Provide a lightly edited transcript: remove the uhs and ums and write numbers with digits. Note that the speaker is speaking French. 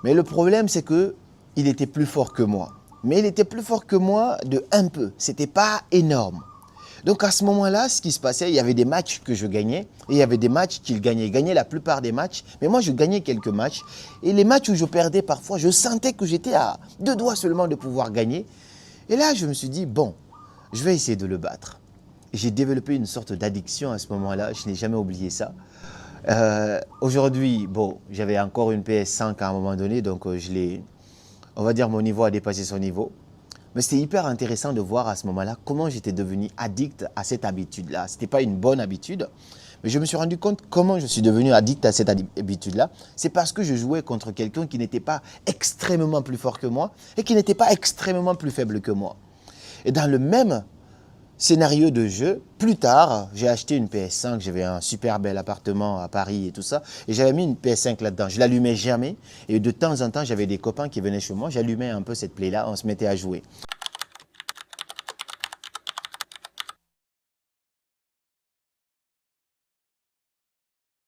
Mais le problème, c'est qu'il était plus fort que moi. Mais il était plus fort que moi de un peu. Ce n'était pas énorme. Donc à ce moment-là, ce qui se passait, il y avait des matchs que je gagnais et il y avait des matchs qu'il gagnait. Il gagnait la plupart des matchs, mais moi je gagnais quelques matchs. Et les matchs où je perdais parfois, je sentais que j'étais à 2 doigts seulement de pouvoir gagner. Et là, je me suis dit, bon, je vais essayer de le battre. J'ai développé une sorte d'addiction à ce moment-là, je n'ai jamais oublié ça. Aujourd'hui, bon, j'avais encore une PS5 à un moment donné, donc on va dire mon niveau a dépassé son niveau. Mais c'était hyper intéressant de voir à ce moment-là comment j'étais devenu addict à cette habitude-là. Ce n'était pas une bonne habitude, mais je me suis rendu compte comment je suis devenu addict à cette habitude-là. C'est parce que je jouais contre quelqu'un qui n'était pas extrêmement plus fort que moi et qui n'était pas extrêmement plus faible que moi. Et dans le même scénario de jeu, plus tard, j'ai acheté une PS5, j'avais un super bel appartement à Paris et tout ça, et j'avais mis une PS5 là-dedans. Je l'allumais jamais, et de temps en temps, j'avais des copains qui venaient chez moi, j'allumais un peu cette play-là, on se mettait à jouer.